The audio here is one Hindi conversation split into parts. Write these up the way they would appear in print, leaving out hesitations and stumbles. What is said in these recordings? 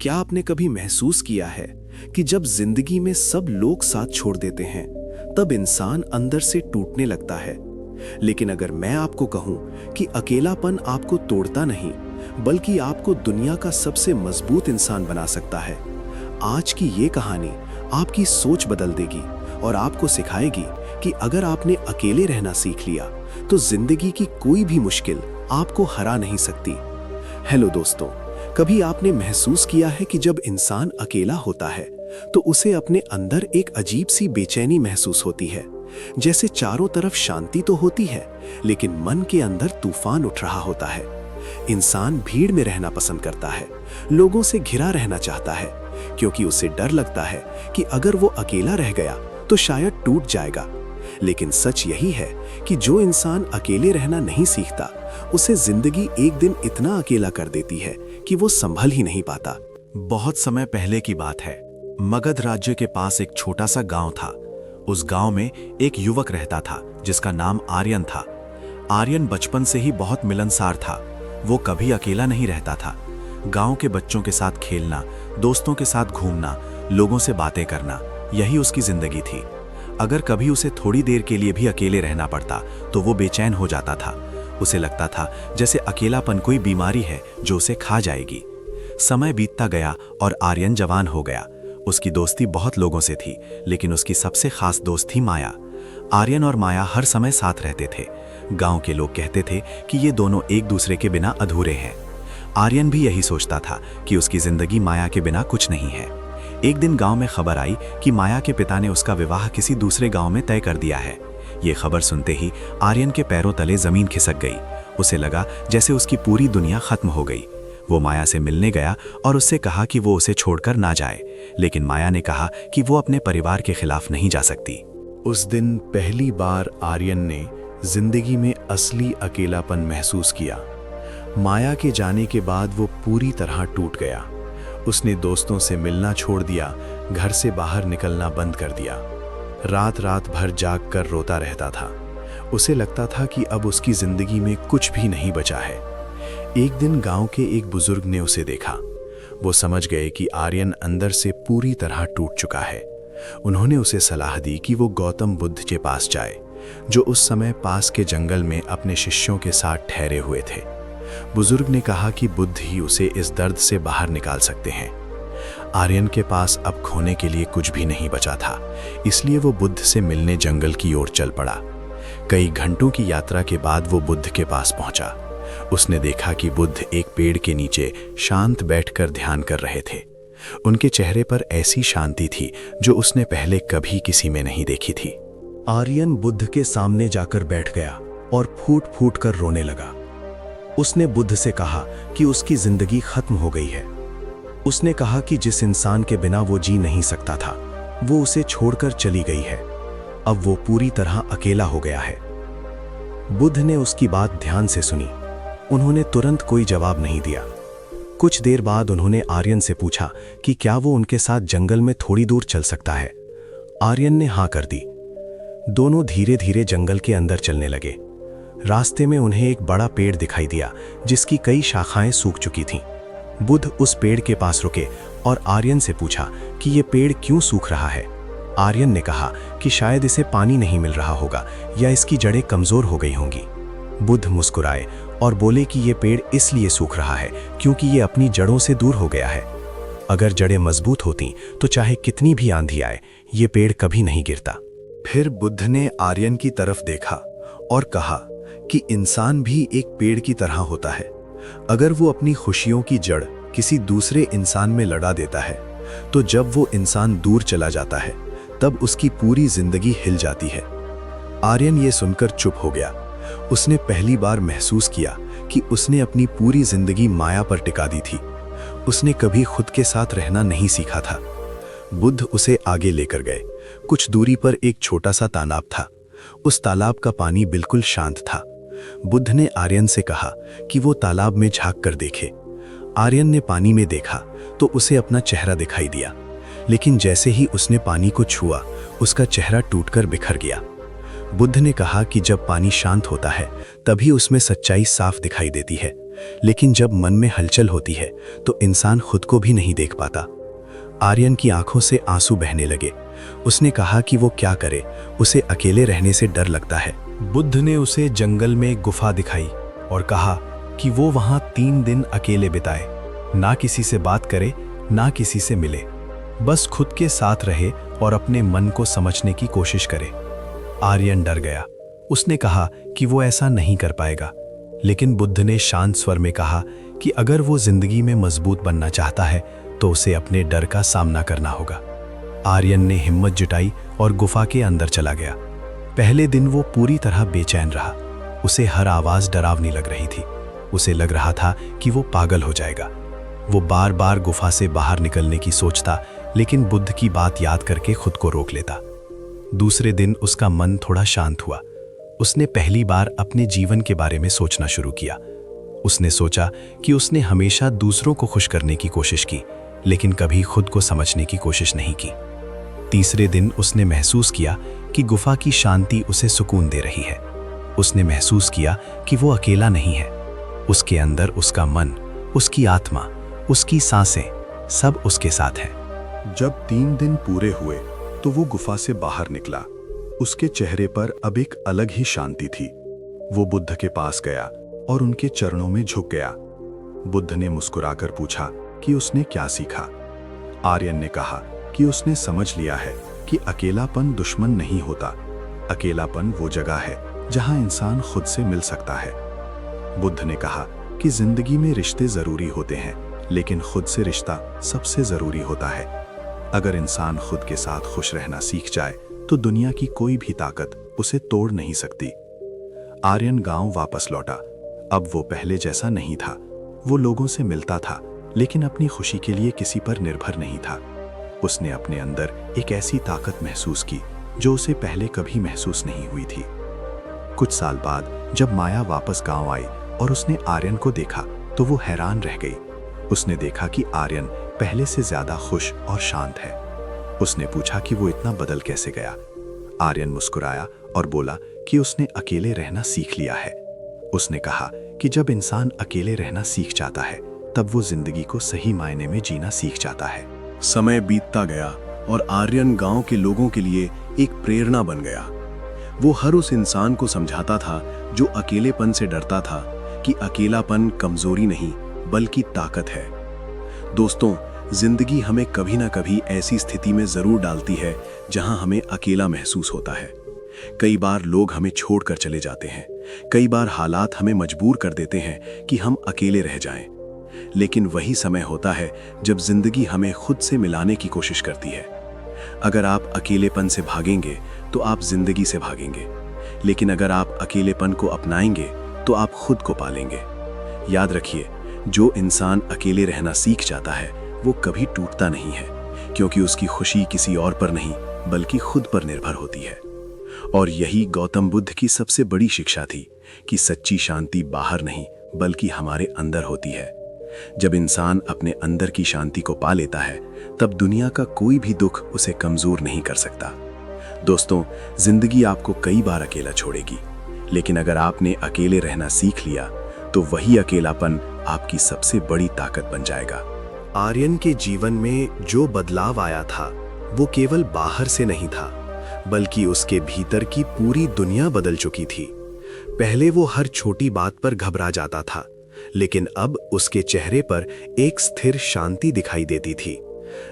क्या आपने कभी महसूस किया है कि जब जिंदगी में सब लोग साथ छोड़ देते हैं तब इंसान अंदर से टूटने लगता है। लेकिन अगर मैं आपको कहूं कि अकेलापन आपको तोड़ता नहीं बल्कि आपको दुनिया का सबसे मजबूत इंसान बना सकता है। आज की ये कहानी आपकी सोच बदल देगी और आपको सिखाएगी कि अगर आपने अकेले रहना सीख लिया तो जिंदगी की कोई भी मुश्किल आपको हरा नहीं सकती। हेलो दोस्तों, कभी आपने महसूस किया है कि जब इंसान अकेला होता है तो उसे अपने अंदर एक अजीब सी बेचैनी महसूस होती है, जैसे चारों तरफ शांति तो होती है लेकिन मन के अंदर तूफान उठ रहा होता है। इंसान भीड़ में रहना पसंद करता है, लोगों से घिरा रहना चाहता है, क्योंकि उसे डर लगता है कि अगर वो अकेला रह गया तो शायद टूट जाएगा। लेकिन सच यही है कि जो इंसान अकेले रहना नहीं सीखता उसे जिंदगी एक दिन इतना अकेला कर देती है कि वो संभल ही नहीं पाता। बहुत समय पहले की बात है। मगध राज्य के पास एक छोटा सा गांव था। उस गांव में एक युवक रहता था जिसका नाम आर्यन था। आर्यन बचपन से ही बहुत मिलनसार था। वो कभी अकेला नहीं रहता था। गांव के बच्चों के साथ खेलना, दोस्तों के साथ घूमना, लोगों से बातें करना, यही उसकी जिंदगी थी। अगर कभी उसे थोड़ी देर के लिए भी अकेले रहना पड़ता तो वो बेचैन हो जाता था। उसे लगता था जैसे अकेलापन कोई बीमारी है जो उसे खा जाएगी। समय बीतता गया और आर्यन जवान हो गया। उसकी दोस्ती बहुत लोगों से थी, लेकिन उसकी सबसे खास दोस्त थी माया। आर्यन और माया हर समय साथ रहते थे। गांव के लोग कहते थे कि ये दोनों एक दूसरे के बिना अधूरे हैं। आर्यन भी यही सोचता था कि उसकी जिंदगी माया के बिना कुछ नहीं है। एक दिन गांव में खबर आई कि माया के पिता ने उसका विवाह किसी दूसरे गांव में तय कर दिया है। ये खबर सुनते ही आर्यन के पैरों तले जमीन खिसक गई। उसे लगा जैसे उसकी पूरी दुनिया खत्म हो गई। वो माया से मिलने गया और उससे कहा कि वो उसे छोड़कर ना जाए, लेकिन माया ने कहा कि वो अपने परिवार के खिलाफ नहीं जा सकती। उस दिन पहली बार आर्यन ने जिंदगी में असली अकेलापन महसूस किया। माया के जाने के बाद वो पूरी तरह टूट गया। उसने दोस्तों से मिलना छोड़ दिया, घर से बाहर निकलना बंद कर दिया। रात रात भर जाग कर रोता रहता था। उसे लगता था कि अब उसकी जिंदगी में कुछ भी नहीं बचा है। एक दिन गांव के एक बुजुर्ग ने उसे देखा। वो समझ गए कि आर्यन अंदर से पूरी तरह टूट चुका है। उन्होंने उसे सलाह दी कि वो गौतम बुद्ध के पास जाए, जो उस समय पास के जंगल में अपने शिष्यों के साथ ठहरे हुए थे। बुजुर्ग ने कहा कि बुद्ध ही उसे इस दर्द से बाहर निकाल सकते हैं। आर्यन के पास अब खोने के लिए कुछ भी नहीं बचा था, इसलिए वो बुद्ध से मिलने जंगल की ओर चल पड़ा। कई घंटों की यात्रा के बाद वो बुद्ध के पास पहुंचा। उसने देखा कि बुद्ध एक पेड़ के नीचे शांत बैठकर ध्यान कर रहे थे। उनके चेहरे पर ऐसी शांति थी जो उसने पहले कभी किसी में नहीं देखी थी। आर्यन बुद्ध के सामने जाकर बैठ गया और फूट फूट कर रोने लगा। उसने बुद्ध से कहा कि उसकी जिंदगी खत्म हो गई है। उसने कहा कि जिस इंसान के बिना वो जी नहीं सकता था वो उसे छोड़कर चली गई है। अब वो पूरी तरह अकेला हो गया है। बुद्ध ने उसकी बात ध्यान से सुनी। उन्होंने तुरंत कोई जवाब नहीं दिया। कुछ देर बाद उन्होंने आर्यन से पूछा कि क्या वो उनके साथ जंगल में थोड़ी दूर चल सकता है। आर्यन ने हाँ कर दी। दोनों धीरे धीरे जंगल के अंदर चलने लगे। रास्ते में उन्हें एक बड़ा पेड़ दिखाई दिया जिसकी कई शाखाएं सूख चुकी थीं। बुद्ध उस पेड़ के पास रुके और आर्यन से पूछा कि ये पेड़ क्यों सूख रहा है। आर्यन ने कहा कि शायद इसे पानी नहीं मिल रहा होगा या इसकी जड़ें कमजोर हो गई होंगी। बुद्ध मुस्कुराए और बोले कि ये पेड़ इसलिए सूख रहा है क्योंकि ये अपनी जड़ों से दूर हो गया है। अगर जड़ें मजबूत होती तो चाहे कितनी भी आंधी आए ये पेड़ कभी नहीं गिरता। फिर बुद्ध ने आर्यन की तरफ देखा और कहा कि इंसान भी एक पेड़ की तरह होता है। अगर वो अपनी खुशियों की जड़ किसी दूसरे इंसान में लड़ा देता है तो जब वो इंसान दूर चला जाता है तब उसकी पूरी जिंदगी हिल जाती है। आर्यन ये सुनकर चुप हो गया। उसने पहली बार महसूस किया कि उसने अपनी पूरी जिंदगी माया पर टिका दी थी। उसने कभी खुद के साथ रहना नहीं सीखा था। बुद्ध उसे आगे लेकर गए। कुछ दूरी पर एक छोटा सा तालाब था। उस तालाब का पानी बिल्कुल शांत था। बुद्ध ने आर्यन से कहा कि वो तालाब में झांक कर देखे। आर्यन ने पानी में देखा तो उसे अपना चेहरा दिखाई दिया, लेकिन जैसे ही उसने पानी को छुआ उसका चेहरा टूटकर बिखर गया। बुद्ध ने कहा कि जब पानी शांत होता है तभी उसमें सच्चाई साफ दिखाई देती है, लेकिन जब मन में हलचल होती है तो इंसान खुद को भी नहीं देख पाता। आर्यन की आंखों से आंसू बहने लगे। उसने कहा कि वो क्या करे, उसे अकेले रहने से डर लगता है। बुद्ध ने उसे जंगल में एक गुफा दिखाई और कहा कि वो वहां 3 दिन अकेले बिताए, ना किसी से बात करे, ना किसी से मिले, बस खुद के साथ रहे और अपने मन को समझने की कोशिश करे। आर्यन डर गया। उसने कहा कि वो ऐसा नहीं कर पाएगा, लेकिन बुद्ध ने शांत स्वर में कहा कि अगर वो जिंदगी में मजबूत बनना चाहता है तो उसे अपने डर का सामना करना होगा। आर्यन ने हिम्मत जुटाई और गुफा के अंदर चला गया। पहले दिन वो पूरी तरह बेचैन रहा। उसे हर आवाज डरावनी लग रही थी। उसे लग रहा था कि वो पागल हो जाएगा। वो बार बार गुफा से बाहर निकलने की सोचता, लेकिन बुद्ध की बात याद करके खुद को रोक लेता। दूसरे दिन उसका मन थोड़ा शांत हुआ। उसने पहली बार अपने जीवन के बारे में सोचना शुरू किया। उसने सोचा कि उसने हमेशा दूसरों को खुश करने की कोशिश की, लेकिन कभी खुद को समझने की कोशिश नहीं की। तीसरे दिन उसने महसूस किया कि गुफा की शांति उसे सुकून दे रही है। उसने महसूस किया कि वो अकेला नहीं है। उसके अंदर उसका मन, उसकी आत्मा, उसकी सांसें सब उसके साथ हैं। जब 3 दिन पूरे हुए तो वो गुफा से बाहर निकला। उसके चेहरे पर अब एक अलग ही शांति थी। वो बुद्ध के पास गया और उनके चरणों में झुक गया। बुद्ध ने मुस्कुराकर पूछा कि उसने क्या सीखा। आर्यन ने कहा कि उसने समझ लिया है कि अकेलापन दुश्मन नहीं होता। अकेलापन वो जगह है जहां इंसान खुद से मिल सकता है। बुद्ध ने कहा कि जिंदगी में रिश्ते जरूरी होते हैं, लेकिन खुद से रिश्ता सबसे जरूरी होता है। अगर इंसान खुद के साथ खुश रहना सीख जाए तो दुनिया की कोई भी ताकत उसे तोड़ नहीं सकती। आर्यन गांव वापस लौटा। अब वो पहले जैसा नहीं था। वो लोगों से मिलता था, लेकिन अपनी खुशी के लिए किसी पर निर्भर नहीं था। उसने अपने अंदर एक ऐसी ताकत महसूस की जो उसे पहले कभी महसूस नहीं हुई थी। कुछ साल बाद जब माया वापस गांव आई और उसने आर्यन को देखा तो वो हैरान रह गई। उसने देखा कि आर्यन पहले से ज्यादा खुश और शांत है। उसने पूछा कि वो इतना बदल कैसे गया। आर्यन मुस्कुराया और बोला कि उसने अकेले रहना सीख लिया है। उसने कहा कि जब इंसान अकेले रहना सीख जाता है तब वो जिंदगी को सही मायने में जीना सीख जाता है। समय बीतता गया और आर्यन गांव के लोगों के लिए एक प्रेरणा बन गया। वो हर उस इंसान को समझाता था जो अकेलेपन से डरता था कि अकेलापन कमजोरी नहीं बल्कि ताकत है। दोस्तों, जिंदगी हमें कभी ना कभी ऐसी स्थिति में जरूर डालती है जहां हमें अकेला महसूस होता है। कई बार लोग हमें छोड़कर चले जाते हैं। कई बार हालात हमें मजबूर कर देते हैं कि हम अकेले रह जाएं। लेकिन वही समय होता है जब जिंदगी हमें खुद से मिलाने की कोशिश करती है। अगर आप अकेलेपन से भागेंगे तो आप जिंदगी से भागेंगे, लेकिन अगर आप अकेलेपन को अपनाएंगे तो आप खुद को पालेंगे। याद रखिए, जो इंसान अकेले रहना सीख जाता है वो कभी टूटता नहीं है, क्योंकि उसकी खुशी किसी और पर नहीं बल्कि खुद पर निर्भर होती है। और यही गौतम बुद्ध की सबसे बड़ी शिक्षा थी कि सच्ची शांति बाहर नहीं बल्कि हमारे अंदर होती है। जब इंसान अपने अंदर की शांति को पा लेता है तब दुनिया का कोई भी दुख उसे कमजोर नहीं कर सकता। दोस्तों, जिंदगी आपको कई बार अकेला छोड़ेगी, लेकिन अगर आपने अकेले रहना सीख लिया तो वही अकेलापन आपकी सबसे बड़ी ताकत बन जाएगा। आर्यन के जीवन में जो बदलाव आया था वो केवल बाहर से नहीं था, बल्कि उसके भीतर की पूरी दुनिया बदल चुकी थी। पहले वो हर छोटी बात पर घबरा जाता था, लेकिन अब उसके चेहरे पर एक स्थिर शांति दिखाई देती थी।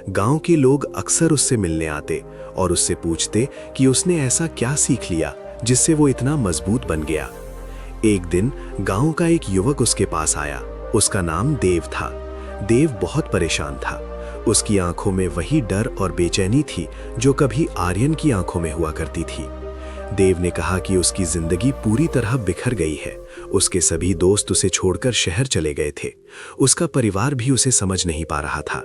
गांव के लोग अक्सर उससे मिलने आते और उससे पूछते कि उसने ऐसा क्या सीख लिया जिससे वो इतना मजबूत बन गया। एक दिन गांव का एक युवक उसके पास आया। उसका नाम देव था। देव बहुत परेशान था। उसकी आंखों में वही डर और बेचैनी थी जो कभी आर्यन की आंखों में हुआ करती थी। देव ने कहा कि उसकी जिंदगी पूरी तरह बिखर गई है। उसके सभी दोस्त उसे छोड़कर शहर चले गए थे। उसका परिवार भी उसे समझ नहीं पा रहा था।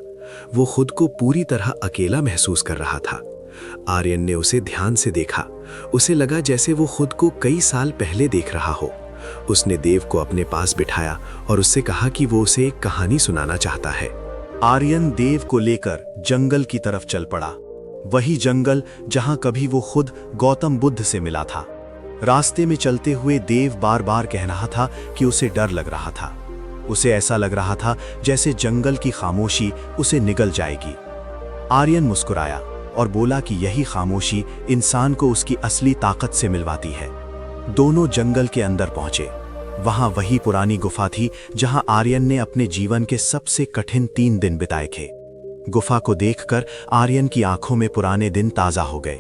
वो खुद को पूरी तरह अकेला महसूस कर रहा था। आर्यन ने उसे ध्यान से देखा। उसे लगा जैसे वो खुद को कई साल पहले देख रहा हो। उसने देव को अपने पास बिठाया और उससे कहा कि वो उसे एक कहानी सुनाना चाहता है। आर्यन देव को लेकर जंगल की तरफ चल पड़ा। वही जंगल जहां कभी वो खुद गौतम बुद्ध से मिला था। रास्ते में चलते हुए देव बार बार कह रहा था कि उसे डर लग रहा था। उसे ऐसा लग रहा था जैसे जंगल की खामोशी उसे निगल जाएगी। आर्यन मुस्कुराया और बोला कि यही खामोशी इंसान को उसकी असली ताकत से मिलवाती है। दोनों जंगल के अंदर पहुंचे। वहां वही पुरानी गुफा थी जहां आर्यन ने अपने जीवन के सबसे कठिन 3 दिन बिताए थे। गुफा को देखकर आर्यन की आंखों में पुराने दिन ताजा हो गए।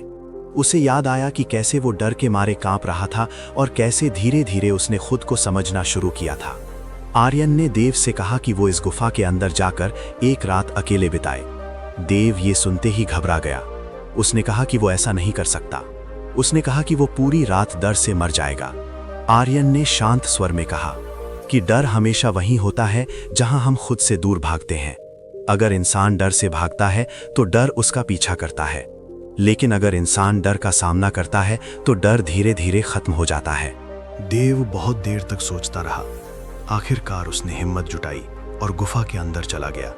उसे याद आया कि कैसे वो डर के मारे कांप रहा था और कैसे धीरे धीरे उसने खुद को समझना शुरू किया था। आर्यन ने देव से कहा कि वो इस गुफा के अंदर जाकर एक रात अकेले बिताए। देव ये सुनते ही घबरा गया। उसने कहा कि वो ऐसा नहीं कर सकता। उसने कहा कि वो पूरी रात डर से मर जाएगा। आर्यन ने शांत स्वर में कहा कि डर हमेशा वहीं होता है जहां हम खुद से दूर भागते हैं। अगर इंसान डर से भागता है तो डर उसका पीछा करता है, लेकिन अगर इंसान डर का सामना करता है तो डर धीरे धीरे खत्म हो जाता है। देव बहुत देर तक सोचता रहा। आखिरकार उसने हिम्मत जुटाई और गुफा के अंदर चला गया।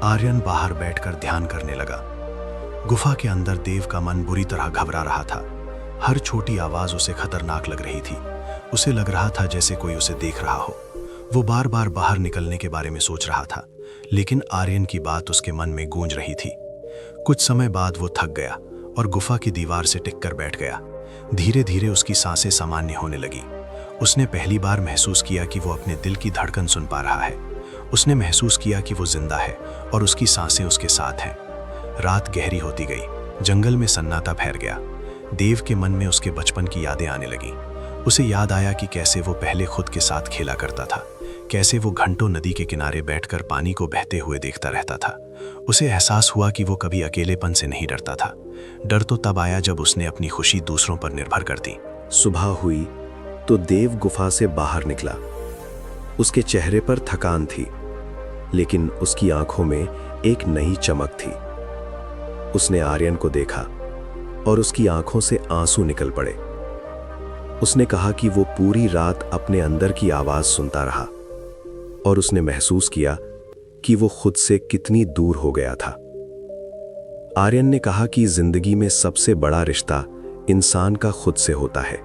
आर्यन बाहर बैठकर ध्यान करने लगा। गुफा के अंदर देव का मन बुरी तरह घबरा रहा था। हर छोटी आवाज उसे खतरनाक लग रही थी। उसे लग रहा था जैसे कोई उसे देख रहा हो। वो बार बार बाहर निकलने के बारे में सोच रहा था, लेकिन आर्यन की बात उसके मन में गूंज रही थी। कुछ समय बाद वो थक गया और गुफा की दीवार से टिककर बैठ गया। धीरे धीरे उसकी सांसें सामान्य होने लगी। उसने पहली बार महसूस किया कि वो अपने दिल की धड़कन सुन पा रहा है। उसने महसूस किया कि वो जिंदा है और उसकी सांसें उसके साथ हैं। रात गहरी होती गई। जंगल में सन्नाटा फैल गया। देव के मन में उसके बचपन की यादें आने लगीं। उसे याद आया कि कैसे वो पहले खुद के साथ खेला करता था, कैसे वो घंटों नदी के किनारे बैठकर पानी को बहते हुए देखता रहता था। उसे एहसास हुआ कि वो कभी अकेलेपन से नहीं डरता था। डर तो तब आया जब उसने अपनी खुशी दूसरों पर निर्भर कर दी। सुबह हुई तो देव गुफा से बाहर निकला। उसके चेहरे पर थकान थी, लेकिन उसकी आंखों में एक नई चमक थी। उसने आर्यन को देखा और उसकी आंखों से आंसू निकल पड़े। उसने कहा कि वो पूरी रात अपने अंदर की आवाज सुनता रहा और उसने महसूस किया कि वो खुद से कितनी दूर हो गया था। आर्यन ने कहा कि जिंदगी में सबसे बड़ा रिश्ता इंसान का खुद से होता है।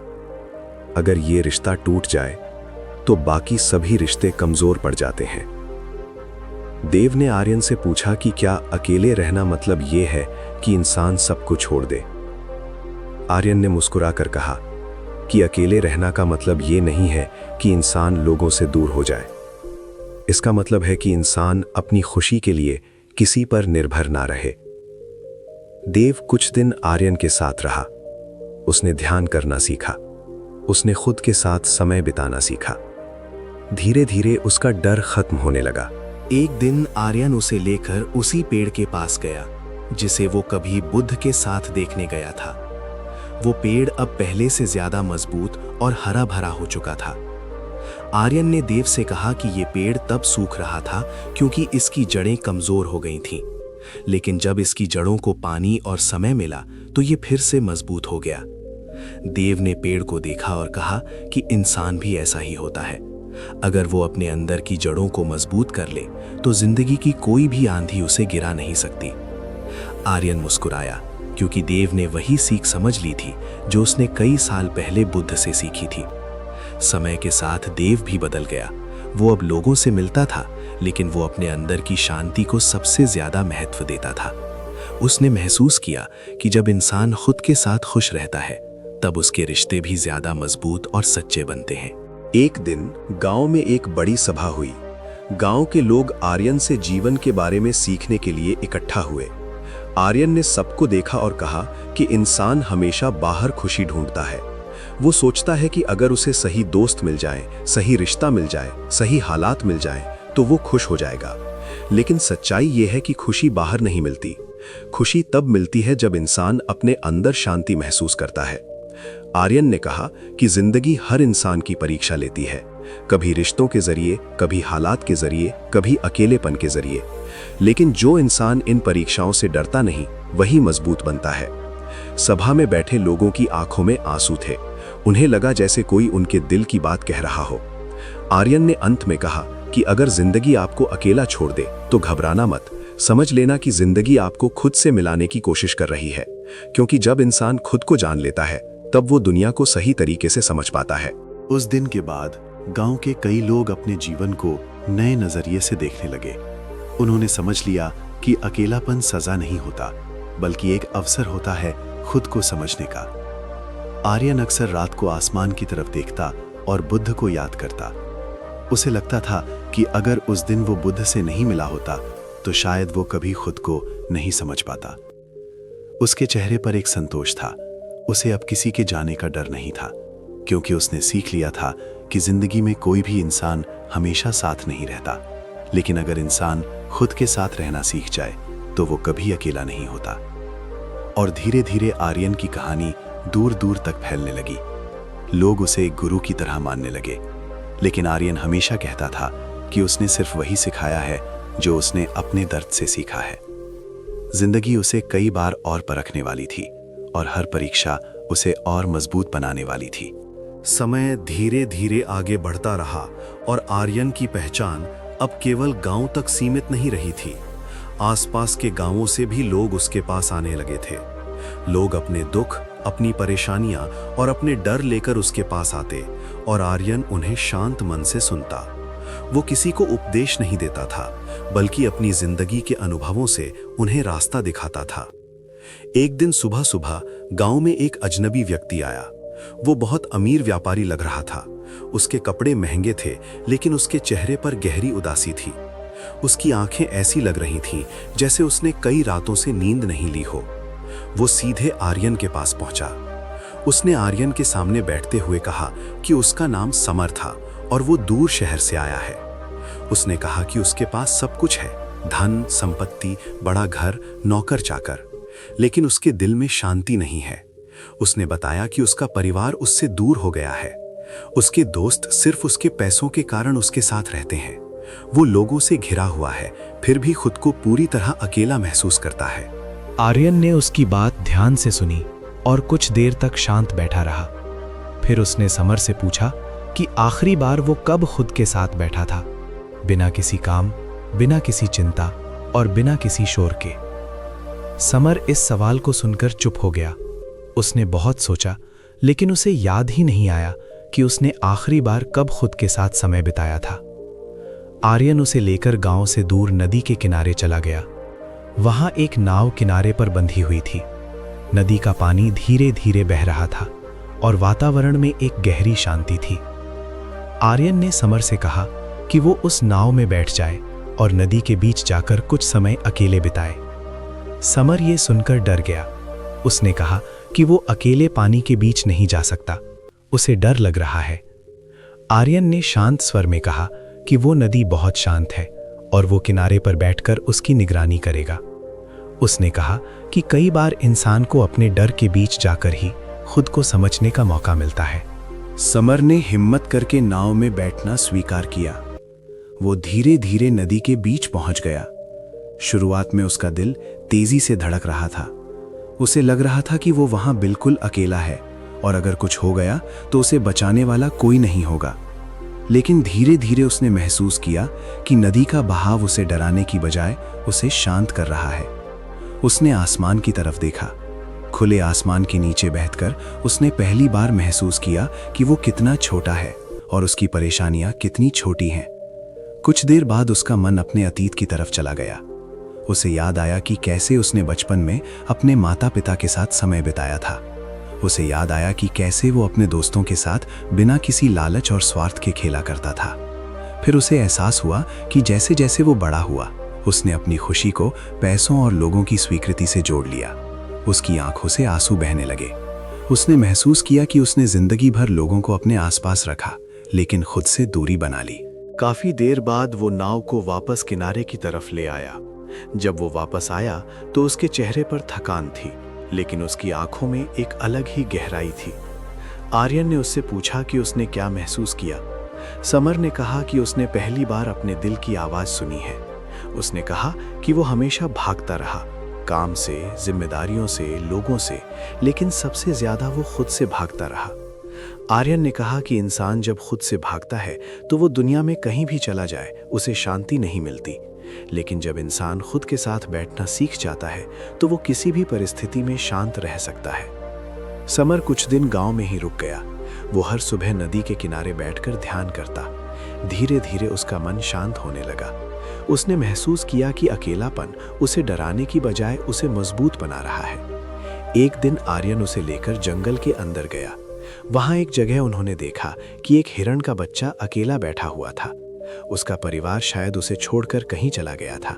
अगर ये रिश्ता टूट जाए तो बाकी सभी रिश्ते कमजोर पड़ जाते हैं। देव ने आर्यन से पूछा कि क्या अकेले रहना मतलब ये है कि इंसान सब कुछ छोड़ दे। आर्यन ने मुस्कुराकर कहा कि अकेले रहना का मतलब ये नहीं है कि इंसान लोगों से दूर हो जाए। इसका मतलब है कि इंसान अपनी खुशी के लिए किसी पर निर्भर ना रहे। देव कुछ दिन आर्यन के साथ रहा। उसने ध्यान करना सीखा। उसने खुद के साथ समय बिताना सीखा। धीरे धीरे उसका डर खत्म होने लगा। एक दिन आर्यन उसे लेकर उसी पेड़ के पास गया जिसे वो कभी बुद्ध के साथ देखने गया था। वो पेड़ अब पहले से ज्यादा मजबूत और हरा भरा हो चुका था। आर्यन ने देव से कहा कि ये पेड़ तब सूख रहा था क्योंकि इसकी जड़ें कमजोर हो गई थीं, लेकिन जब इसकी जड़ों को पानी और समय मिला तो ये फिर से मजबूत हो गया। देव ने पेड़ को देखा और कहा कि इंसान भी ऐसा ही होता है। अगर वो अपने अंदर की जड़ों को मजबूत कर ले तो जिंदगी की कोई भी आंधी उसे गिरा नहीं सकती। आर्यन मुस्कुराया क्योंकि देव ने वही सीख समझ ली थी जो उसने कई साल पहले बुद्ध से सीखी थी। समय के साथ देव भी बदल गया। वो अब लोगों से मिलता था, लेकिन वो अपने अंदर की शांति को सबसे ज्यादा महत्व देता था। उसने महसूस किया कि जब इंसान खुद के साथ खुश रहता है तब उसके रिश्ते भी ज्यादा मजबूत और सच्चे बनते हैं। एक दिन गांव में एक बड़ी सभा हुई। गांव के लोग आर्यन से जीवन के बारे में सीखने के लिए इकट्ठा हुए। आर्यन ने सबको देखा और कहा कि इंसान हमेशा बाहर खुशी ढूंढता है। वो सोचता है कि अगर उसे सही दोस्त मिल जाए, सही रिश्ता मिल जाए, सही हालात मिल जाए तो वो खुश हो जाएगा। लेकिन सच्चाई ये है कि खुशी बाहर नहीं मिलती। खुशी तब मिलती है जब इंसान अपने अंदर शांति महसूस करता है। आर्यन ने कहा कि जिंदगी हर इंसान की परीक्षा लेती है, कभी रिश्तों के जरिए, कभी हालात के जरिए, कभी अकेलेपन के जरिए। लेकिन जो इंसान इन परीक्षाओं से डरता नहीं वही मजबूत बनता है। सभा में बैठे लोगों की आंखों में आंसू थे। उन्हें लगा जैसे कोई उनके दिल की बात कह रहा हो। आर्यन ने अंत में कहा कि अगर जिंदगी आपको अकेला छोड़ दे तो घबराना मत। समझ लेना कि जिंदगी आपको खुद से मिलाने की कोशिश कर रही है, क्योंकि जब इंसान खुद को जान लेता है तब वो दुनिया को सही तरीके से समझ पाता है। उस दिन के बाद गांव के कई लोग अपने जीवन को नए नजरिए से देखने लगे। उन्होंने समझ लिया कि अकेलापन सजा नहीं होता, बल्कि एक अवसर होता है खुद को समझने का। आर्यन अक्सर रात को आसमान की तरफ देखता और बुद्ध को याद करता। उसे लगता था कि अगर उस दिन वो बुद्ध से नहीं मिला होता तो शायद वो कभी खुद को नहीं समझ पाता। उसके चेहरे पर एक संतोष था। उसे अब किसी के जाने का डर नहीं था, क्योंकि उसने सीख लिया था कि जिंदगी में कोई भी इंसान हमेशा साथ नहीं रहता, लेकिन अगर इंसान खुद के साथ रहना सीख जाए तो वो कभी अकेला नहीं होता। और धीरे धीरे आर्यन की कहानी दूर दूर तक फैलने लगी। लोग उसे एक गुरु की तरह मानने लगे, लेकिन आर्यन हमेशा कहता था कि उसने सिर्फ वही सिखाया है जो उसने अपने दर्द से सीखा है। जिंदगी उसे कई बार और परखने वाली थी और हर परीक्षा उसे और मजबूत बनाने वाली थी। समय धीरे धीरे आगे बढ़ता रहा और आर्यन की पहचान अब केवल गांव तक सीमित नहीं रही थी। आसपास के गांवों से भी लोग उसके पास आने लगे थे। लोग अपने दुख, अपनी परेशानियां और अपने डर लेकर उसके पास आते और आर्यन उन्हें शांत मन से सुनता। वो किसी को उपदेश नहीं देता था, बल्कि अपनी जिंदगी के अनुभवों से उन्हें रास्ता दिखाता था। एक दिन सुबह सुबह गांव में एक अजनबी व्यक्ति आया। वो बहुत अमीर व्यापारी लग रहा था। उसके कपड़े महंगे थे, लेकिन उसके चेहरे पर गहरी उदासी थी। उसकी आंखें ऐसी लग रही थीं जैसे उसने कई रातों से नींद नहीं ली हो। वो सीधे आर्यन के पास पहुंचा। उसने आर्यन के सामने बैठते हुए कहा कि उसका नाम समर था और वो दूर शहर से आया है। उसने कहा कि उसके पास सब कुछ है, धन, संपत्ति, बड़ा घर, नौकर चाकर, लेकिन उसके दिल में शांति नहीं है। उसने बताया कि उसका परिवार उससे दूर हो गया है। उसके दोस्त सिर्फ उसके पैसों के कारण उसके साथ रहते हैं। वो लोगों से घिरा हुआ है, फिर भी खुद को पूरी तरह अकेला महसूस करता है। आर्यन ने उसकी बात ध्यान से सुनी और कुछ देर तक शांत बैठा रहा। फिर उसने समर से पूछा कि आखिरी बार वो कब खुद के साथ बैठा था, बिना किसी काम, बिना किसी चिंता और बिना किसी शोर के। समर इस सवाल को सुनकर चुप हो गया। उसने बहुत सोचा, लेकिन उसे याद ही नहीं आया कि उसने आखिरी बार कब खुद के साथ समय बिताया था। आर्यन उसे लेकर गांव से दूर नदी के किनारे चला गया। वहां एक नाव किनारे पर बंधी हुई थी। नदी का पानी धीरे धीरे बह रहा था और वातावरण में एक गहरी शांति थी। आर्यन ने समर से कहा कि वो उस नाव में बैठ जाए और नदी के बीच जाकर कुछ समय अकेले बिताए। समर ये सुनकर डर गया। उसने कहा कि वो अकेले पानी के बीच नहीं जा सकता, उसे डर लग रहा है। आर्यन ने शांत स्वर में कहा कि वो नदी बहुत शांत है और वो किनारे पर बैठकर उसकी निगरानी करेगा। उसने कहा कि कई बार इंसान को अपने डर के बीच जाकर ही खुद को समझने का मौका मिलता है। समर ने हिम्मत करके नाव में बैठना स्वीकार किया। वो धीरे धीरे नदी के बीच पहुंच गया। शुरुआत में उसका दिल तेजी से धड़क रहा था। उसे लग रहा था कि वो वहां बिल्कुल अकेला है और अगर कुछ हो गया तो उसे बचाने वाला कोई नहीं होगा। लेकिन धीरे धीरे उसने महसूस किया कि नदी का बहाव उसे डराने की बजाय उसे शांत कर रहा है। उसने आसमान की तरफ देखा। खुले आसमान के नीचे बैठकर उसने पहली बार महसूस किया कि वो कितना छोटा है और उसकी परेशानियां कितनी छोटी हैं। कुछ देर बाद उसका मन अपने अतीत की तरफ चला गया। उसे याद आया कि कैसे उसने बचपन में अपने माता पिता के साथ समय बिताया था। उसे याद आया कि कैसे वो अपने दोस्तों के साथ बिना किसी लालच और स्वार्थ के खेला करता था। फिर उसे एहसास हुआ कि जैसे जैसे वो बड़ा हुआ, उसने अपनी खुशी को पैसों और लोगों की स्वीकृति से जोड़ लिया। उसकी आंखों से आंसू बहने लगे। उसने महसूस किया कि उसने जिंदगी भर लोगों को अपने आसपास रखा, लेकिन खुद से दूरी बना ली। काफी देर बाद वो नाव को वापस किनारे की तरफ ले आया। जब वो वापस आया तो उसके चेहरे पर थकान थी, लेकिन उसकी आंखों में एक अलग ही गहराई थी। आर्यन ने उससे पूछा कि उसने क्या महसूस किया। समर ने कहा कि उसने पहली बार अपने दिल की आवाज सुनी है। उसने कहा कि वो हमेशा भागता रहा, काम से, जिम्मेदारियों से, लोगों से, लेकिन सबसे ज्यादा वो खुद से भागता रहा। आर्यन ने कहा कि इंसान जब खुद से भागता है तो वो दुनिया में कहीं भी चला जाए, उसे शांति नहीं मिलती। लेकिन जब इंसान खुद के साथ बैठना सीख जाता है तो वो किसी भी परिस्थिति में शांत रह सकता है। समर कुछ दिन गांव में ही रुक गया। वो हर सुबह नदी के किनारे बैठकर ध्यान करता। धीरे धीरे उसका मन शांत होने लगा। उसने महसूस किया कि अकेलापन उसे डराने की बजाय उसे मजबूत बना रहा है। एक दिन आर्यन उसे लेकर जंगल के अंदर गया। वहां एक जगह उन्होंने देखा कि एक हिरण का बच्चा अकेला बैठा हुआ था। उसका परिवार शायद उसे छोड़कर कहीं चला गया था।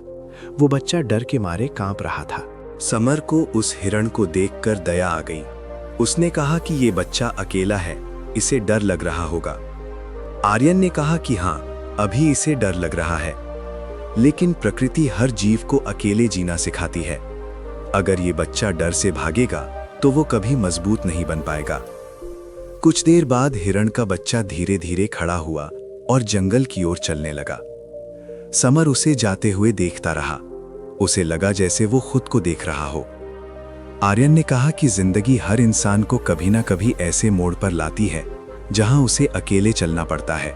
वो बच्चा डर के मारे कांप रहा था। समर को उस हिरण को देखकर दया आ गई। उसने कहा कि ये बच्चा अकेला है, इसे डर लग रहा होगा। आर्यन ने कहा कि हाँ, अभी इसे डर लग रहा है, लेकिन प्रकृति हर जीव को अकेले जीना सिखाती है। अगर ये बच्चा डर से भागेगा तो वो कभी मजबूत नहीं बन पाएगा। कुछ देर बाद हिरण का बच्चा धीरे धीरे खड़ा हुआ और जंगल की ओर चलने लगा। समर उसे जाते हुए देखता रहा। उसे लगा जैसे वो खुद को देख रहा हो। आर्यन ने कहा कि जिंदगी हर इंसान को कभी ना कभी ऐसे मोड़ पर लाती है जहां उसे अकेले चलना पड़ता है।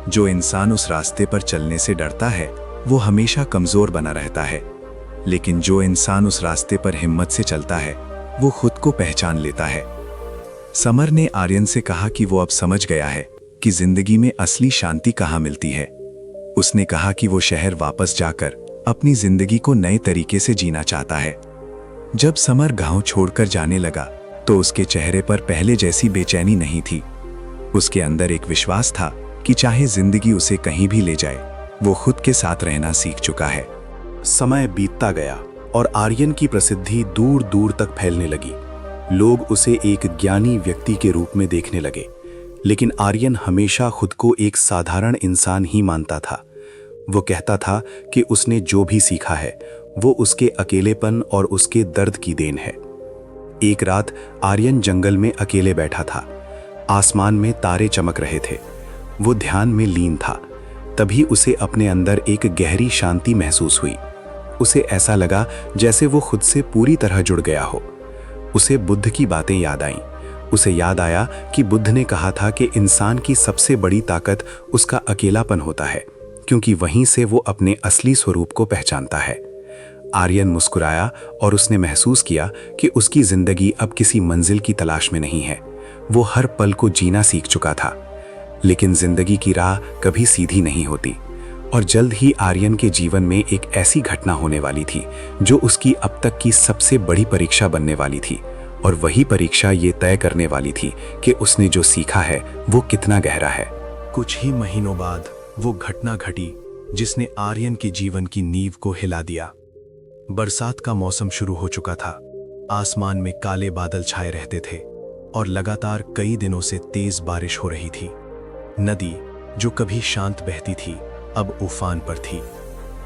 जो इंसान उस रास्ते पर चलने से डरता है वो हमेशा कमजोर बना रहता है, लेकिन जो इंसान उस रास्ते पर हिम्मत से चलता है वो खुद को पहचान लेता है। समर ने आर्यन से कहा कि वो अब समझ गया है कि जिंदगी में असली शांति कहाँ मिलती है। उसने कहा कि वो शहर वापस जाकर अपनी जिंदगी को नए तरीके से जीना चाहता है। जब समर गांव छोड़कर जाने लगा तो उसके चेहरे पर पहले जैसी बेचैनी नहीं थी। उसके अंदर एक विश्वास था कि चाहे जिंदगी उसे कहीं भी ले जाए, वो खुद के साथ रहना सीख चुका है। समय बीतता गया और आर्यन की प्रसिद्धि दूर दूर तक फैलने लगी। लोग उसे एक ज्ञानी व्यक्ति के रूप में देखने लगे, लेकिन आर्यन हमेशा खुद को एक साधारण इंसान ही मानता था। वो कहता था कि उसने जो भी सीखा है वो उसके अकेलेपन और उसके दर्द की देन है। एक रात आर्यन जंगल में अकेले बैठा था। आसमान में तारे चमक रहे थे। वो ध्यान में लीन था। तभी उसे अपने अंदर एक गहरी शांति महसूस हुई। उसे ऐसा लगा जैसे वो खुद से पूरी तरह जुड़ गया हो। उसे बुद्ध की बातें याद आईं। उसे याद आया कि बुद्ध ने कहा था कि इंसान की सबसे बड़ी ताकत उसका अकेलापन होता है, क्योंकि वहीं से वो अपने असली स्वरूप को पहचानता है। आर्यन मुस्कुराया और उसने महसूस किया कि उसकी जिंदगी अब किसी मंजिल की तलाश में नहीं है। वो हर पल को जीना सीख चुका था, लेकिन जिंदगी की राह कभी सीधी नहीं होती। और जल्द ही आर्यन के जीवन में एक ऐसी घटना होने वाली थी जो उसकी अब तक की सबसे बड़ी परीक्षा बनने वाली थी। और वही परीक्षा ये तय करने वाली थी कि उसने जो सीखा है वो कितना गहरा है। कुछ ही महीनों बाद वो घटना घटी जिसने आर्यन के जीवन की नींव को हिला दिया। बरसात का मौसम शुरू हो चुका था। आसमान में काले बादल छाए रहते थे और लगातार कई दिनों से तेज बारिश हो रही थी। नदी जो कभी शांत बहती थी अब उफान पर थी।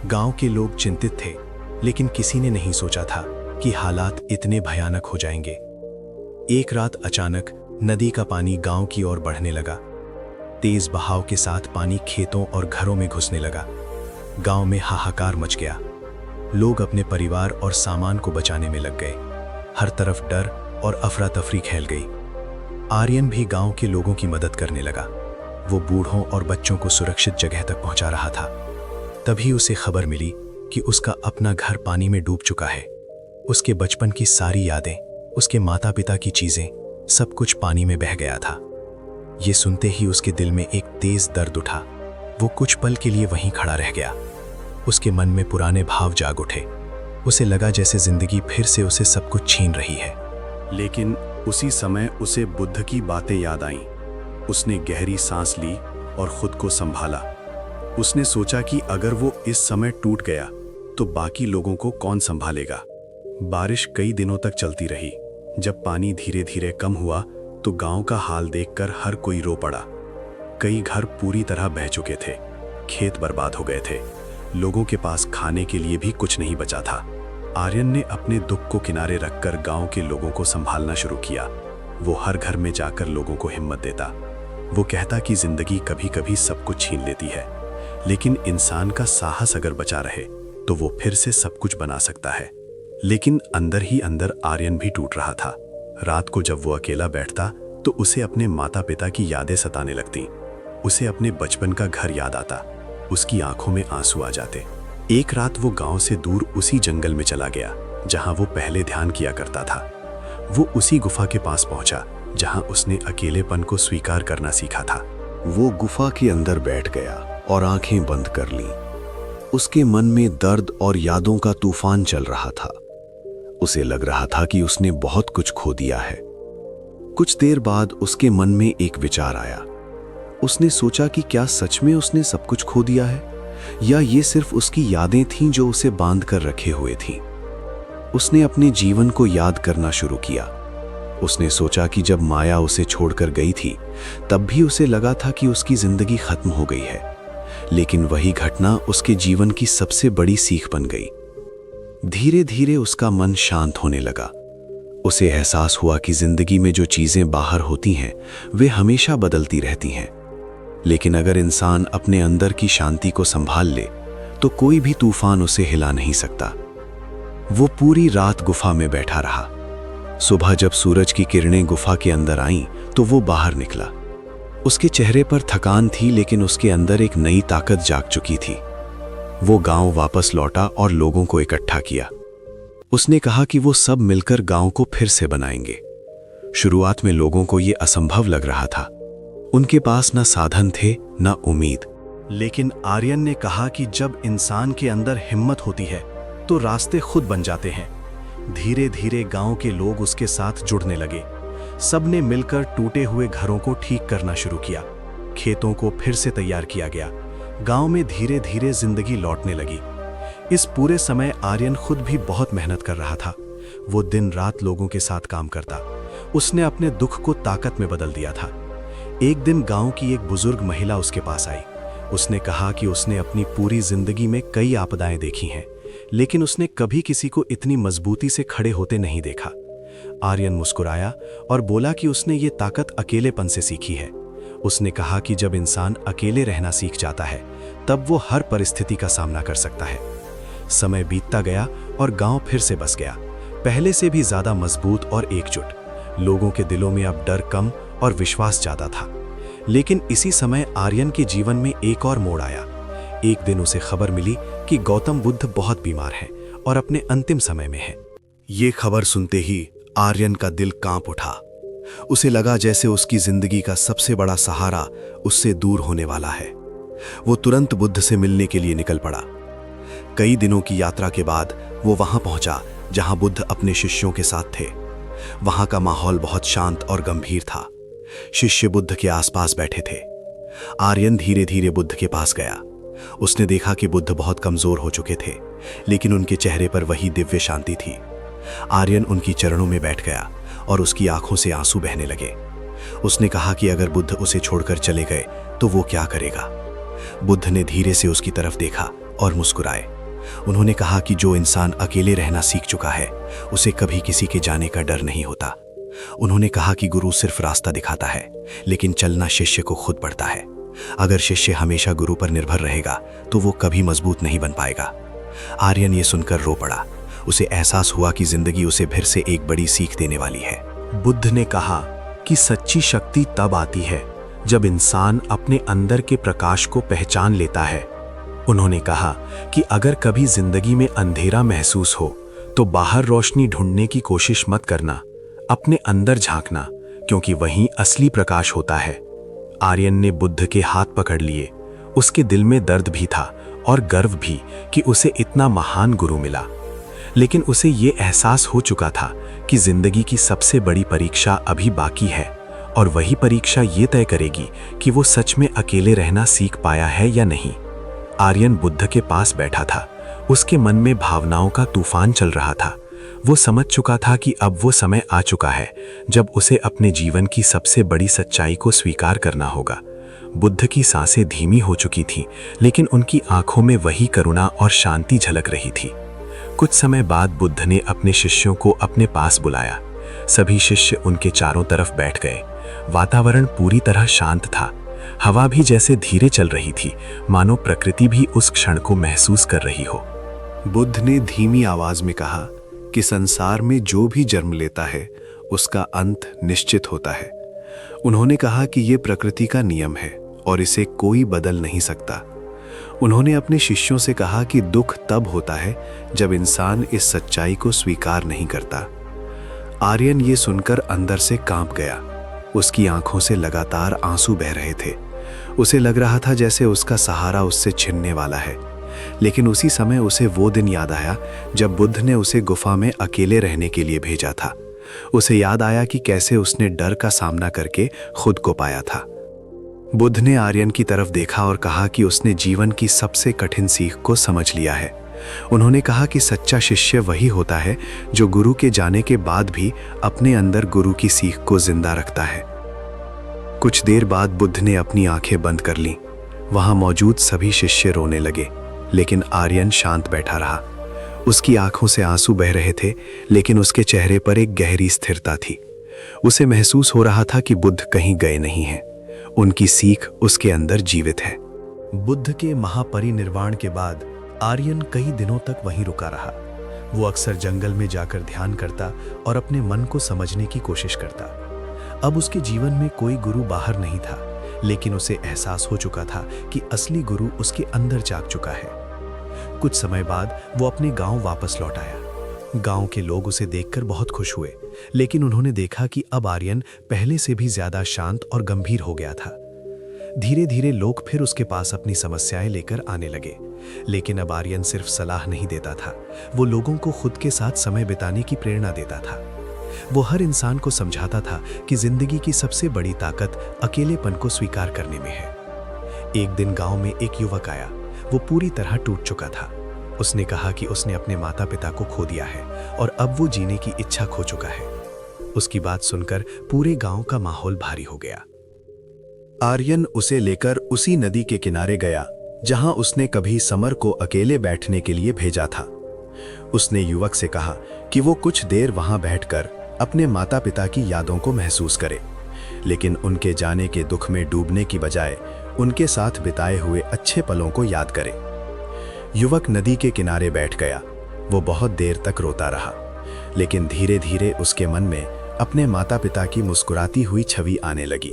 गांव के लोग चिंतित थे, लेकिन किसी ने नहीं सोचा था कि हालात इतने भयानक हो जाएंगे। एक रात अचानक नदी का पानी गांव की ओर बढ़ने लगा। तेज बहाव के साथ पानी खेतों और घरों में घुसने लगा। गांव में हाहाकार मच गया। लोग अपने परिवार और सामान को बचाने में लग गए। हर तरफ डर और अफरा तफरी फैल गई। आर्यन भी गांव के लोगों की मदद करने लगा। वो बूढ़ों और बच्चों को सुरक्षित जगह तक पहुंचा रहा था। तभी उसे खबर मिली कि उसका अपना घर पानी में डूब चुका है। उसके बचपन की सारी यादें, उसके माता पिता की चीजें, सब कुछ पानी में बह गया था। ये सुनते ही उसके दिल में एक तेज दर्द उठा। वो कुछ पल के लिए वहीं खड़ा रह गया। उसके मन में पुराने भाव जाग उठे। उसे लगा जैसे जिंदगी फिर से उसे सब कुछ छीन रही है। लेकिन उसी समय उसे बुद्ध की बातें याद आईं। उसने गहरी सांस ली और खुद को संभाला। उसने सोचा कि अगर वो इस समय टूट गया तो बाकी लोगों को कौन संभालेगा। बारिश कई दिनों तक चलती रही। जब पानी धीरे धीरे कम हुआ तो गांव का हाल देखकर हर कोई रो पड़ा। कई घर पूरी तरह बह चुके थे। खेत बर्बाद हो गए थे। लोगों के पास खाने के लिए भी कुछ नहीं बचा था। आर्यन ने अपने दुख को किनारे रखकर गांव के लोगों को संभालना शुरू किया। वो हर घर में जाकर लोगों को हिम्मत देता। वो कहता कि जिंदगी कभी कभी सब कुछ छीन लेती है, लेकिन इंसान का साहस अगर बचा रहे तो वो फिर से सब कुछ बना सकता है। लेकिन अंदर ही अंदर आर्यन भी टूट रहा था। रात को जब वो अकेला बैठता तो उसे अपने माता पिता की यादें सताने लगती। उसे अपने बचपन का घर याद आता। उसकी आंखों में आंसू आ जाते। एक रात वो गांव से दूर उसी जंगल में चला गया जहां वो पहले ध्यान किया करता था। वो उसी गुफा के पास पहुंचा जहां उसने अकेलेपन को स्वीकार करना सीखा था। वो गुफा के अंदर बैठ गया और आंखें बंद कर ली। उसके मन में दर्द और यादों का तूफान चल रहा था। उसे लग रहा था कि उसने बहुत कुछ खो दिया है। कुछ देर बाद उसके मन में एक विचार आया। उसने सोचा कि क्या सच में उसने सब कुछ खो दिया है, या ये सिर्फ उसकी यादें थीं जो उसे बांध कर रखे हुए थीं। उसने अपने जीवन को याद करना शुरू किया। उसने सोचा कि जब माया उसे छोड़कर गई थी तब भी उसे लगा था कि उसकी जिंदगी खत्म हो गई है, लेकिन वही घटना उसके जीवन की सबसे बड़ी सीख बन गई। धीरे धीरे उसका मन शांत होने लगा। उसे एहसास हुआ कि जिंदगी में जो चीजें बाहर होती हैं वे हमेशा बदलती रहती हैं, लेकिन अगर इंसान अपने अंदर की शांति को संभाल ले तो कोई भी तूफान उसे हिला नहीं सकता। वो पूरी रात गुफा में बैठा रहा। सुबह जब सूरज की किरणें गुफा के अंदर आईं तो वो बाहर निकला। उसके चेहरे पर थकान थी, लेकिन उसके अंदर एक नई ताकत जाग चुकी थी। वो गांव वापस लौटा और लोगों को इकट्ठा किया। उसने कहा कि वो सब मिलकर गांव को फिर से बनाएंगे। शुरुआत में लोगों को ये असंभव लग रहा था। उनके पास न साधन थे न उम्मीद, लेकिन आर्यन ने कहा कि जब इंसान के अंदर हिम्मत होती है तो रास्ते खुद बन जाते हैं। धीरे धीरे गांव के लोग उसके साथ जुड़ने लगे। सबने मिलकर टूटे हुए घरों को ठीक करना शुरू किया। खेतों को फिर से तैयार किया गया। गांव में धीरे धीरे जिंदगी लौटने लगी। इस पूरे समय आर्यन खुद भी बहुत मेहनत कर रहा था। वो दिन रात लोगों के साथ काम करता। उसने अपने दुख को ताकत में बदल दिया था। एक दिन गांव की एक बुजुर्ग महिला उसके पास आई। उसने कहा कि उसने अपनी पूरी जिंदगी में कई आपदाएं देखी हैं, लेकिन उसने कभी किसी को इतनी मजबूती से खड़े होते नहीं देखा। आर्यन मुस्कुराया और बोला कि उसने ये ताकत अकेलेपन से सीखी है। उसने कहा कि जब इंसान अकेले रहना सीख जाता है तब वो हर परिस्थिति का सामना कर सकता है। समय बीतता गया और गांव फिर से बस गया, पहले से भी ज्यादा मजबूत और एकजुट। लोगों के दिलों में अब डर कम और विश्वास ज्यादा था। लेकिन इसी समय आर्यन के जीवन में एक और मोड़ आया। एक दिन उसे खबर मिली कि गौतम बुद्ध बहुत बीमार हैं और अपने अंतिम समय में हैं। ये खबर सुनते ही आर्यन का दिल कांप उठा। उसे लगा जैसे उसकी जिंदगी का सबसे बड़ा सहारा उससे दूर होने वाला है। वो तुरंत बुद्ध से मिलने के लिए निकल पड़ा। कई दिनों की यात्रा के बाद वो वहां पहुंचा जहां बुद्ध अपने शिष्यों के साथ थे। वहां का माहौल बहुत शांत और गंभीर था। शिष्य बुद्ध के आसपास बैठे थे। आर्यन धीरे धीरे बुद्ध के पास गया। उसने देखा कि बुद्ध बहुत कमजोर हो चुके थे, लेकिन उनके चेहरे पर वही दिव्य शांति थी। आर्यन उनकी चरणों में बैठ गया और उसकी आंखों से आंसू बहने लगे। उसने कहा कि अगर बुद्ध उसे छोड़कर चले गए तो वो क्या करेगा। बुद्ध ने धीरे से उसकी तरफ देखा और मुस्कुराए। उन्होंने कहा कि जो इंसान अकेले रहना सीख चुका है उसे कभी किसी के जाने का डर नहीं होता। उन्होंने कहा कि गुरु सिर्फ रास्ता दिखाता है, लेकिन चलना शिष्य को खुद पड़ता है। अगर शिष्य हमेशा गुरु पर निर्भर रहेगा तो वो कभी मजबूत नहीं बन पाएगा। आर्यन ये सुनकर रो पड़ा। उसे एहसास हुआ कि जिंदगी उसे फिर से एक बड़ी सीख देने वाली है। बुद्ध ने कहा कि सच्ची शक्ति तब आती है जब इंसान अपने अंदर के प्रकाश को पहचान लेता है। उन्होंने कहा कि अगर कभी जिंदगी में अंधेरा महसूस हो तो बाहर रोशनी ढूंढने की कोशिश मत करना, अपने अंदर झांकना, क्योंकि वहीं असली प्रकाश होता है। आर्यन ने बुद्ध के हाथ पकड़ लिए। उसके दिल में दर्द भी था और गर्व भी कि उसे इतना महान गुरु मिला, लेकिन उसे ये एहसास हो चुका था कि जिंदगी की सबसे बड़ी परीक्षा अभी बाकी है, और वही परीक्षा ये तय करेगी कि वो सच में अकेले रहना सीख पाया है या नहीं। आर्यन बुद्ध के पास बैठा था। उसके मन में भावनाओं का तूफान चल रहा था। वो समझ चुका था कि अब वो समय आ चुका है जब उसे अपने जीवन की सबसे बड़ी सच्चाई को स्वीकार करना होगा। बुद्ध की सांसें धीमी हो चुकी थीं, लेकिन उनकी आंखों में वही करुणा और शांति झलक रही थी। कुछ समय बाद बुद्ध ने अपने शिष्यों को अपने पास बुलाया। सभी शिष्य उनके चारों तरफ बैठ गए। वातावरण पूरी तरह शांत था। हवा भी जैसे धीरे चल रही थी, मानो प्रकृति भी उस क्षण को महसूस कर रही हो। बुद्ध ने धीमी आवाज में कहा कि संसार में जो भी जन्म लेता है उसका अंत निश्चित होता है। उन्होंने कहा कि यह प्रकृति का नियम है और इसे कोई बदल नहीं सकता। उन्होंने अपने शिष्यों से कहा कि दुख तब होता है जब इंसान इस सच्चाई को स्वीकार नहीं करता। आर्यन ये सुनकर अंदर से कांप गया। उसकी आंखों से लगातार आंसू बह रहे थे। उसे लग रहा था जैसे उसका सहारा उससे छिनने वाला है। लेकिन उसी समय उसे वो दिन याद आया जब बुद्ध ने उसे गुफा में अकेले रहने के लिए भेजा था। उसे याद आया कि कैसे उसने डर का सामना करके खुद को पाया था। बुद्ध ने आर्यन की तरफ देखा और कहा कि उसने जीवन की सबसे कठिन सीख को समझ लिया है। उन्होंने कहा कि सच्चा शिष्य वही होता है जो गुरु के जाने के बाद भी अपने अंदर गुरु की सीख को जिंदा रखता है। कुछ देर बाद बुद्ध ने अपनी आंखें बंद कर लीं। वहां मौजूद सभी शिष्य रोने लगे, लेकिन आर्यन शांत बैठा रहा। उसकी आंखों से आंसू बह रहे थे, लेकिन उसके चेहरे पर एक गहरी स्थिरता थी। उसे महसूस हो रहा था कि बुद्ध कहीं गए नहीं हैं। उनकी सीख उसके अंदर जीवित है। बुद्ध के महापरिनिर्वाण के बाद आर्यन कई दिनों तक वहीं रुका रहा। वो अक्सर जंगल में जाकर ध्यान करता और अपने मन को समझने की कोशिश करता। अब उसके जीवन में कोई गुरु बाहर नहीं था, लेकिन उसे एहसास हो चुका था कि असली गुरु उसके अंदर जाग चुका है। कुछ समय बाद वो अपने गांव वापस लौट आया। गांव के लोग उसे देखकर बहुत खुश हुए, लेकिन उन्होंने देखा कि अब आर्यन पहले से भी ज्यादा शांत और गंभीर हो गया था। धीरे धीरे लोग फिर उसके पास अपनी समस्याएं लेकर आने लगे, लेकिन अब आर्यन सिर्फ सलाह नहीं देता था, वो लोगों को खुद के साथ समय बिताने की प्रेरणा देता था। वो हर इंसान को समझाता था कि जिंदगी की सबसे बड़ी ताकत अकेलेपन को स्वीकार करने में है। एक दिन गांव में एक युवक आया। वो पूरी तरह टूट चुका था। उसने कहा कि उसने अपने माता पिता को खो दिया है और अब वो जीने की इच्छा खो चुका है। उसकी बात सुनकर पूरे गांव का माहौल भारी हो गया। आर्यन उसे लेकर उसी नदी के किनारे गया जहां उसने कभी समर को अकेले बैठने के लिए भेजा था। उसने युवक से कहा कि वो कुछ देर वहां बैठकर अपने माता पिता की यादों को महसूस करे, लेकिन उनके जाने के दुख में डूबने की बजाय उनके साथ बिताए हुए अच्छे पलों को याद करे। युवक नदी के किनारे बैठ गया। वो बहुत देर तक रोता रहा, लेकिन धीरे धीरे उसके मन में अपने माता पिता की मुस्कुराती हुई छवि आने लगी।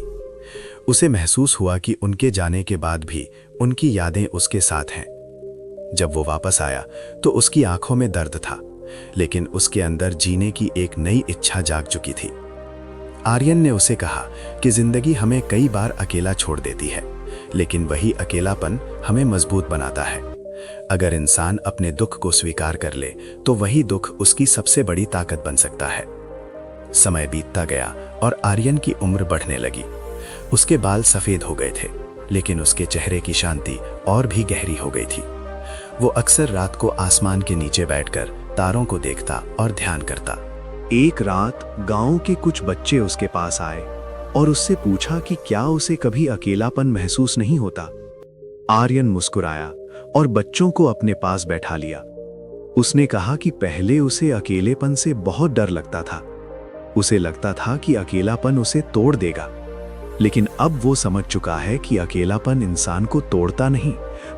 उसे महसूस हुआ कि उनके जाने के बाद भी उनकी यादें उसके साथ हैं। जब वो वापस आया तो उसकी आंखों में दर्द था, लेकिन उसके अंदर जीने की एक नई इच्छा जाग चुकी थी। आर्यन ने उसे कहा कि जिंदगी हमें कई बार अकेला छोड़ देती है, लेकिन वही अकेलापन हमें मजबूत बनाता है। अगर इंसान अपने दुख को स्वीकार कर ले तो वही दुख उसकी सबसे बड़ी ताकत बन सकता है। समय बीतता गया और आर्यन की उम्र बढ़ने लगी। उसके बाल सफेद हो गए थे, लेकिन उसके चेहरे की शांति और भी गहरी हो गई थी। वो अक्सर रात को आसमान के नीचे बैठकर तारों को देखता और ध्यान करता। एक रात गांव के कुछ बच्चे उसके पास आए और उससे पूछा कि क्या उसे कभी अकेलापन महसूस नहीं होता। आर्यन मुस्कुराया और बच्चों को अपने पास बैठा लिया। उसने कहा कि पहले उसे अकेलेपन से बहुत डर लगता था। उसे लगता था कि अकेलापन उसे तोड़ देगा, लेकिन अब वो समझ चुका है कि अकेलापन इंसान को तोड़ता नहीं,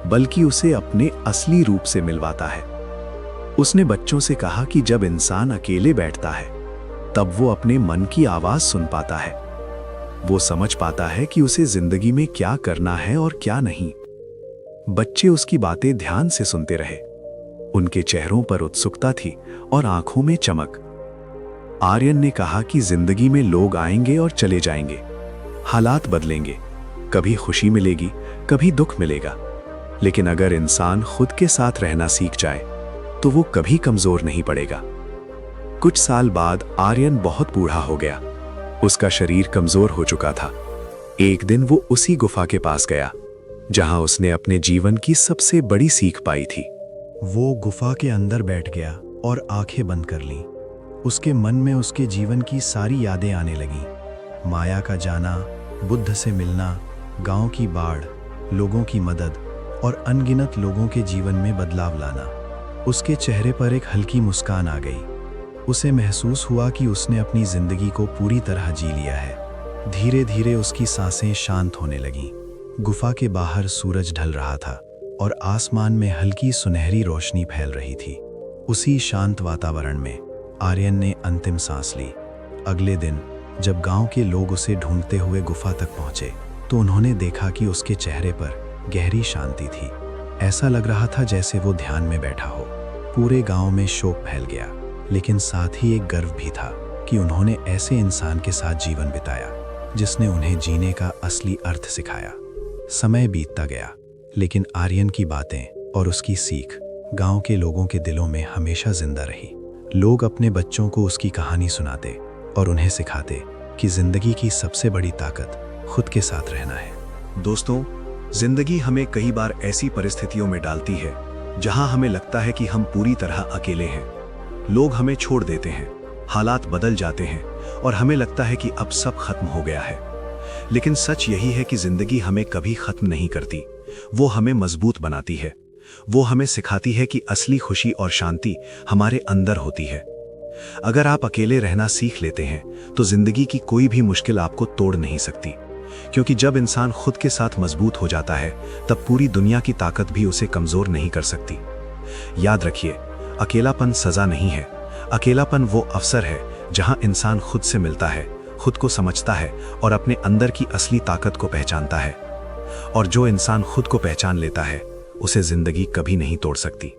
बल्कि उसे अपने असली रूप से मिलवाता है। उसने बच्चों से कहा कि जब इंसान अकेले बैठता है तब वो अपने मन की आवाज सुन पाता है। वो समझ पाता है कि उसे जिंदगी में क्या करना है और क्या नहीं। बच्चे उसकी बातें ध्यान से सुनते रहे। उनके चेहरों पर उत्सुकता थी और आंखों में चमक। आर्यन ने कहा कि जिंदगी में लोग आएंगे और चले जाएंगे, हालात बदलेंगे, कभी खुशी मिलेगी, कभी दुख मिलेगा, लेकिन अगर इंसान खुद के साथ रहना सीख जाए तो वो कभी कमजोर नहीं पड़ेगा। कुछ साल बाद आर्यन बहुत बूढ़ा हो गया। उसका शरीर कमजोर हो चुका था। एक दिन वो उसी गुफा के पास गया जहां उसने अपने जीवन की सबसे बड़ी सीख पाई थी। वो गुफा के अंदर बैठ गया और आंखें बंद कर लीं। उसके मन में उसके जीवन की सारी यादें आने लगीं। माया का जाना, बुद्ध से मिलना, गांव की बाढ़, लोगों की मदद और अनगिनत लोगों के जीवन में बदलाव लाना। उसके चेहरे पर एक हल्की मुस्कान आ गई। उसे महसूस हुआ कि उसने अपनी जिंदगी को पूरी तरह जी लिया है। धीरे धीरे उसकी सांसें शांत होने लगीं। गुफा के बाहर सूरज ढल रहा था और आसमान में हल्की सुनहरी रोशनी फैल रही थी। उसी शांत वातावरण में आर्यन ने अंतिम सांस ली। अगले दिन जब गांव के लोग उसे ढूंढते हुए गुफा तक पहुंचे तो उन्होंने देखा कि उसके चेहरे पर गहरी शांति थी। ऐसा लग रहा था जैसे वो ध्यान में बैठा हो। पूरे गांव में शोक फैल गया, लेकिन साथ ही एक गर्व भी था कि उन्होंने ऐसे इंसान के साथ जीवन बिताया जिसने उन्हें जीने का असली अर्थ सिखाया। समय बीतता गया, लेकिन आर्यन की बातें और उसकी सीख गांव के लोगों के दिलों में हमेशा जिंदा रही। लोग अपने बच्चों को उसकी कहानी सुनाते और उन्हें सिखाते कि जिंदगी की सबसे बड़ी ताकत खुद के साथ रहना है। दोस्तों, जिंदगी हमें कई बार ऐसी परिस्थितियों में डालती है जहां हमें लगता है कि हम पूरी तरह अकेले हैं। लोग हमें छोड़ देते हैं, हालात बदल जाते हैं और हमें लगता है कि अब सब खत्म हो गया है। लेकिन सच यही है कि जिंदगी हमें कभी खत्म नहीं करती, वो हमें मजबूत बनाती है। वो हमें सिखाती है कि असली खुशी और शांति हमारे अंदर होती है। अगर आप अकेले रहना सीख लेते हैं तो जिंदगी की कोई भी मुश्किल आपको तोड़ नहीं सकती, क्योंकि जब इंसान खुद के साथ मजबूत हो जाता है तब पूरी दुनिया की ताकत भी उसे कमजोर नहीं कर सकती। याद रखिए, अकेलापन सजा नहीं है, अकेलापन वो अवसर है जहां इंसान खुद से मिलता है, खुद को समझता है और अपने अंदर की असली ताकत को पहचानता है। और जो इंसान खुद को पहचान लेता है उसे जिंदगी कभी नहीं तोड़ सकती।